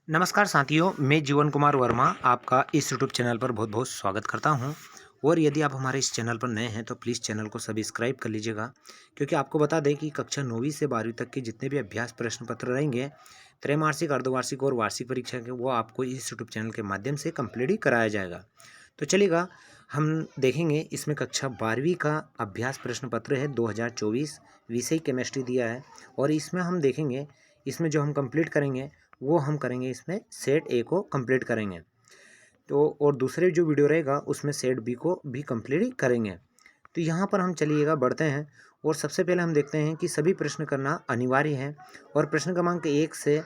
नमस्कार साथियों, मैं जीवन कुमार वर्मा आपका इस यूट्यूब चैनल पर बहुत बहुत स्वागत करता हूं। और यदि आप हमारे इस चैनल पर नए हैं तो प्लीज़ चैनल को सब्सक्राइब कर लीजिएगा, क्योंकि आपको बता दें कि कक्षा 9वीं से 12वीं तक के जितने भी अभ्यास प्रश्न पत्र रहेंगे, त्रैमासिक, अर्धवार्षिक और वार्षिक परीक्षा के, वो आपको इस यूट्यूब चैनल के माध्यम से कंप्लीट ही कराया जाएगा। तो चलिएगा, हम देखेंगे इसमें कक्षा 12वीं का अभ्यास प्रश्न पत्र है 2024, विषय केमिस्ट्री दिया है। और इसमें हम देखेंगे, इसमें जो हम कंप्लीट करेंगे वो हम करेंगे, इसमें सेट ए को कंप्लीट करेंगे। तो और दूसरे जो वीडियो रहेगा उसमें सेट बी को भी कंप्लीट करेंगे। तो यहाँ पर हम चलिएगा बढ़ते हैं। और सबसे पहले हम देखते हैं कि सभी प्रश्न करना अनिवार्य है। और प्रश्न क्रमांक 1 से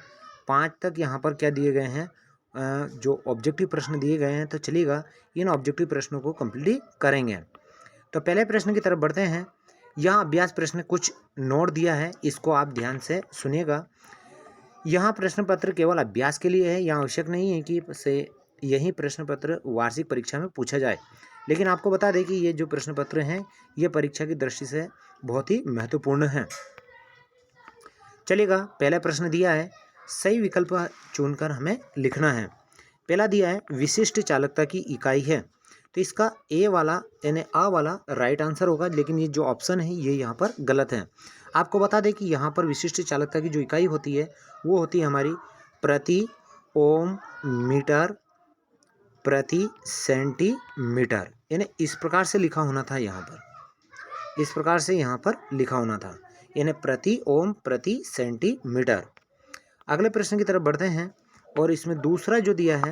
5 तक यहाँ पर क्या दिए गए हैं, जो ऑब्जेक्टिव प्रश्न दिए गए हैं। तो चलिएगा इन ऑब्जेक्टिव प्रश्नों को कंप्लीट करेंगे। तो पहले प्रश्न की तरफ बढ़ते हैं। यहाँ अभ्यास प्रश्न कुछ नोट दिया है, इसको आप ध्यान से सुनिएगा। यहाँ प्रश्न पत्र केवल अभ्यास के लिए है, यहाँ आवश्यक नहीं है कि से यही प्रश्न पत्र वार्षिक परीक्षा में पूछा जाए। लेकिन आपको बता दें कि ये जो प्रश्न पत्र हैं ये परीक्षा की दृष्टि से बहुत ही महत्वपूर्ण हैं। चलिएगा, पहला प्रश्न दिया है, सही विकल्प चुनकर हमें लिखना है। पहला दिया है, विशिष्ट चालकता की इकाई है। तो इसका ए वाला यानी आ वाला राइट आंसर होगा, लेकिन ये जो ऑप्शन है ये यहाँ पर गलत है। आपको बता दें कि यहाँ पर विशिष्ट चालकता की जो इकाई होती है वो होती है हमारी प्रति ओम मीटर प्रति सेंटीमीटर। यानी इस प्रकार से लिखा होना था, यहाँ पर इस प्रकार से यहाँ पर लिखा होना था, यानी प्रति ओम प्रति सेंटीमीटर। अगले प्रश्न की तरफ बढ़ते हैं। और इसमें दूसरा जो दिया है,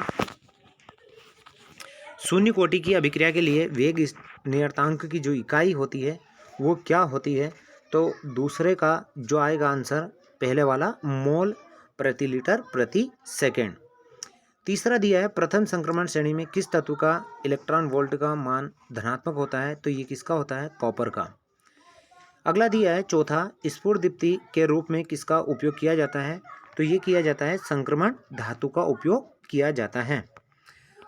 शून्य कोटि की अभिक्रिया के लिए वेग नियतांक की जो इकाई होती है वो क्या होती है। तो दूसरे का जो आएगा आंसर पहले वाला, मोल प्रति लीटर प्रति सेकेंड। तीसरा दिया है, प्रथम संक्रमण श्रेणी में किस तत्व का इलेक्ट्रॉन वोल्ट का मान धनात्मक होता है। तो ये किसका होता है, कॉपर का। अगला दिया है चौथा, स्फुर दीप्ति के रूप में किसका उपयोग किया जाता है। तो ये किया जाता है संक्रमण धातु का उपयोग किया जाता है।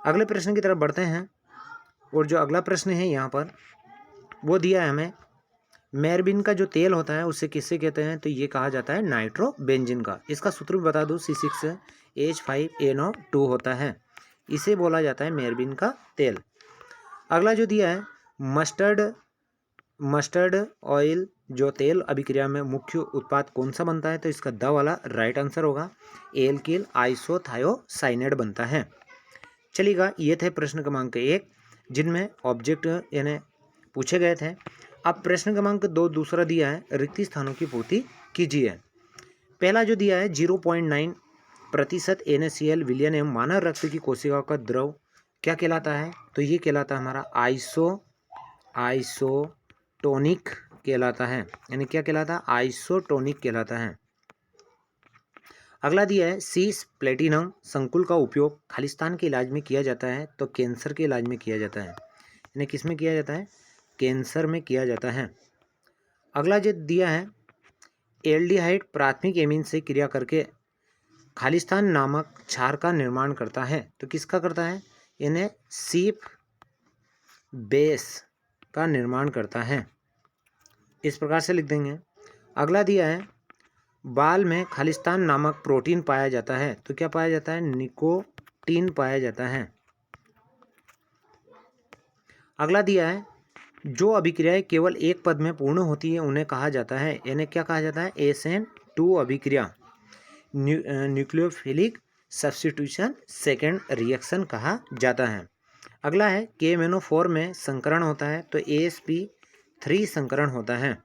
अगले प्रश्न की तरफ बढ़ते हैं। और जो अगला प्रश्न है यहाँ पर वो दिया है हमें, मेरबिन का जो तेल होता है उसे किससे कहते हैं। तो ये कहा जाता है नाइट्रोबेंजीन का। इसका सूत्र भी बता दूं, C6H5NO2 होता है, इसे बोला जाता है मेरबिन का तेल। अगला जो दिया है, मस्टर्ड ऑयल जो तेल अभिक्रिया में मुख्य उत्पाद कौन सा बनता है। तो इसका द वाला राइट आंसर होगा, एल्किल आइसोथायोसाइनेट बनता है। चलिएगा, ये थे प्रश्न क्रमांक 1 जिनमें ऑब्जेक्ट यानी पूछे गए थे। अब प्रश्न क्रमांक 2 दूसरा दिया है, रिक्त स्थानों की पूर्ति कीजिए। पहला जो दिया है, 0.9% NaCl विलयन एवं मानव रक्त की कोशिकाओं का द्रव क्या कहलाता है। तो ये कहलाता है हमारा आइसोटोनिक कहलाता है। यानी क्या कहलाता है, आइसोटोनिक कहलाता है। अगला दिया है, सीस प्लेटिनम संकुल का उपयोग खालिस्तान के इलाज में किया जाता है। तो कैंसर के इलाज में किया जाता है, यानी किस में किया जाता है, कैंसर में किया जाता है। अगला जो दिया है, एल्डिहाइड प्राथमिक एमीन से क्रिया करके खालिस्तान नामक क्षार का निर्माण करता है। तो किसका करता है, यानी सीप बेस का निर्माण करता है, इस प्रकार से लिख देंगे। अगला दिया है, बाल में खालिस्तान नामक प्रोटीन पाया जाता है। तो क्या पाया जाता है, निकोटीन पाया जाता है। अगला दिया है, जो अभिक्रियाएं केवल एक पद में पूर्ण होती है उन्हें कहा जाता है, यानी क्या कहा जाता है, SN2 अभिक्रिया, न्यूक्लियोफिलिक सब्स्टिट्यूशन सेकेंड रिएक्शन कहा जाता है। अगला है, KMNO4 में संकरण होता है। तो AsP3 संकरण होता है।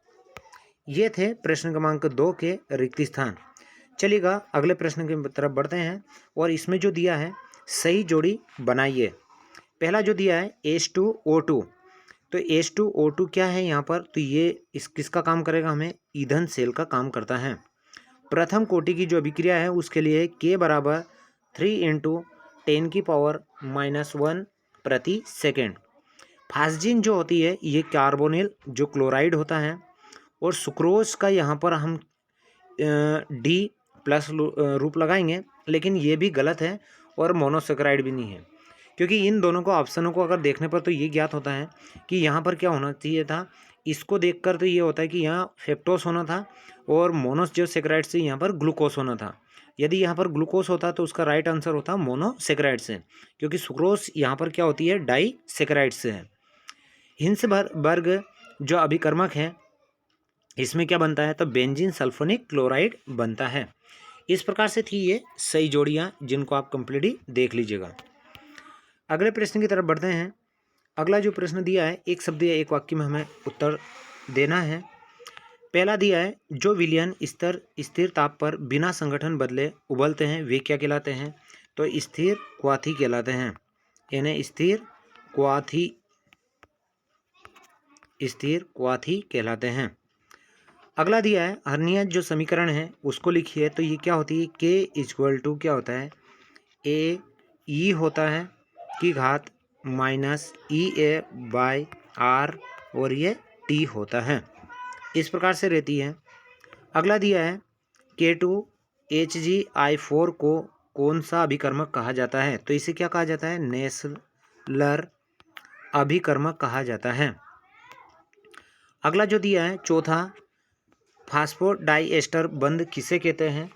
ये थे प्रश्न क्रमांक 2 के रिक्त स्थान। चलिएगा, अगले प्रश्न की तरफ बढ़ते हैं। और इसमें जो दिया है, सही जोड़ी बनाइए। पहला जो दिया है, H2O2। तो H2O2 क्या है यहाँ पर, तो ये इस किसका काम करेगा, हमें ईंधन सेल का काम करता है। प्रथम कोटि की जो अभिक्रिया है उसके लिए K बराबर 3 × 10⁻⁻1 प्रति सेकेंड। फास्जिन जो होती है ये कार्बोनिल जो क्लोराइड होता है। और सुक्रोज का यहाँ पर हम D+ रूप लगाएंगे, लेकिन ये भी गलत है और मोनोसेकेराइड भी नहीं है, क्योंकि इन दोनों को ऑप्शनों को अगर देखने पर तो ये ज्ञात होता है कि यहाँ पर क्या होना चाहिए था, इसको देखकर तो ये होता है कि यहाँ फ्रक्टोज होना था और मोनो जो सेक्राइड से यहाँ पर ग्लूकोज होना था। यदि यहाँ पर ग्लूकोज होता तो उसका राइट आंसर होता मोनोसेक्राइड से, क्योंकि सुक्रोज यहाँ पर क्या होती है, डाई सेक्राइड से है। हिंसबर्ग जो अभिकर्मक है इसमें क्या बनता है, तो बेंजीन सल्फोनिक क्लोराइड बनता है। इस प्रकार से थी ये सही जोड़ियाँ, जिनको आप कंप्लीटली देख लीजिएगा। अगले प्रश्न की तरफ बढ़ते हैं। अगला जो प्रश्न दिया है, एक शब्द या एक वाक्य में हमें उत्तर देना है। पहला दिया है, जो विलयन स्थिर ताप पर बिना संगठन बदले उबलते हैं वे क्या कहलाते हैं, तो स्थिर क्वाथी कहलाते हैं, यानी स्थिर क्वाथी कहलाते हैं। अगला दिया है, हर्निया जो समीकरण है उसको लिखिए, तो ये क्या होती है, के इक्वल टू क्या होता है, ए ई होता है की घात minus e a by r, और ये टी होता है, इस प्रकार से रहती है। अगला दिया है, K2HgI4 को कौन सा अभिकर्मक कहा जाता है, तो इसे क्या कहा जाता है, नेसलर अभिकर्मक कहा जाता है। अगला जो दिया है चौथा, फास्फोडाइएस्टर बंध किसे कहते हैं,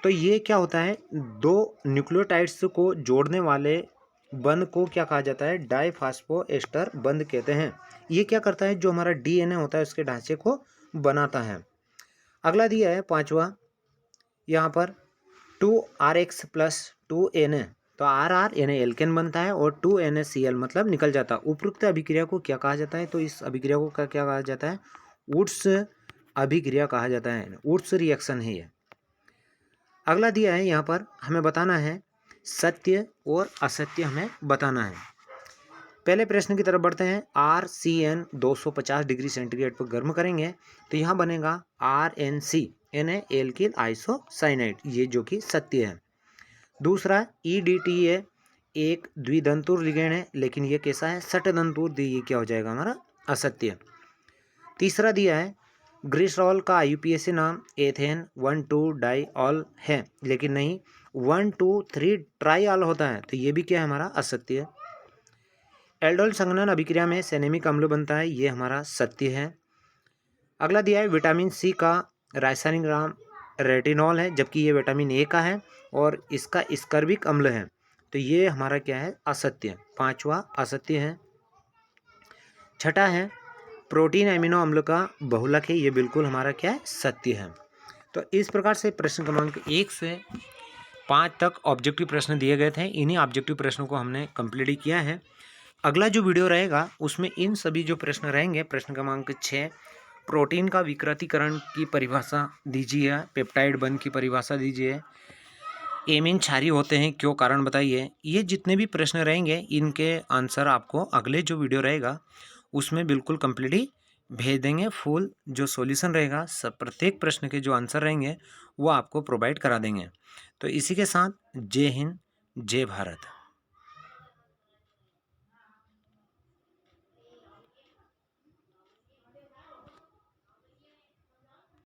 तो ये क्या होता है, दो न्यूक्लियोटाइड्स को जोड़ने वाले बंध को क्या कहा जाता है, डाइफास्फोएस्टर बंध कहते हैं। ये क्या करता है, जो हमारा डीएनए होता है उसके ढांचे को बनाता है। अगला दिया है पांचवा, यहाँ पर 2RX प्लस 2Na, तो RR यानी एल्केन बनता है और 2NaCl मतलब निकल जाता है। उपरोक्त अभिक्रिया को क्या कहा जाता है, तो इस अभिक्रिया को क्या कहा जाता है, वुड्स अभिक्रिया कहा जाता है, वुड्स रिएक्शन है ये। अगला दिया है, यहाँ पर हमें बताना है सत्य और असत्य हमें बताना है। पहले प्रश्न की तरफ बढ़ते हैं। RCN 250 डिग्री सेंटीग्रेड पर गर्म करेंगे तो यहाँ बनेगा RNC यानी एल्किल आइसोसाइनाइड, ये जो कि सत्य है। दूसरा EDTA एक द्विदंतुर लिगेंड है, लेकिन ये कैसा है, षटदंतुर, ये क्या हो जाएगा हमारा असत्य। तीसरा दिया है, ग्लिसरॉल का IUPAC नाम एथेन 1,2-डाइऑल है, लेकिन नहीं 1,2,3-ट्राइऑल होता है, तो ये भी क्या है, हमारा असत्य। एल्डोल संघनन अभिक्रिया में सैनेमिक अम्ल बनता है, ये हमारा सत्य है। अगला दिया है, विटामिन C का रासायनिक नाम रेटिनॉल है, जबकि ये विटामिन A का है और इसका स्कर्बिक अम्ल है, तो ये हमारा क्या है, असत्य, पांचवा असत्य है। छठा है, प्रोटीन अमीनो अम्ल का बहुलक है, ये बिल्कुल हमारा क्या है, सत्य है। तो इस प्रकार से प्रश्न क्रमांक 1 से 5 तक ऑब्जेक्टिव प्रश्न दिए गए थे। इन्हीं ऑब्जेक्टिव प्रश्नों को हमने कंप्लीट किया है। अगला जो वीडियो रहेगा उसमें इन सभी जो प्रश्न रहेंगे, प्रश्न क्रमांक 6 प्रोटीन का विकृतीकरण की परिभाषा दीजिए, पेप्टाइड बंध की परिभाषा दीजिए, एमीन क्षारीय होते हैं क्यों, कारण बताइए। ये जितने भी प्रश्न रहेंगे इनके आंसर आपको अगले जो वीडियो रहेगा उसमें बिल्कुल कंप्लीटली भेज देंगे। फुल जो सॉल्यूशन रहेगा, सब प्रत्येक प्रश्न के जो आंसर रहेंगे वो आपको प्रोवाइड करा देंगे। तो इसी के साथ जय हिंद, जय भारत।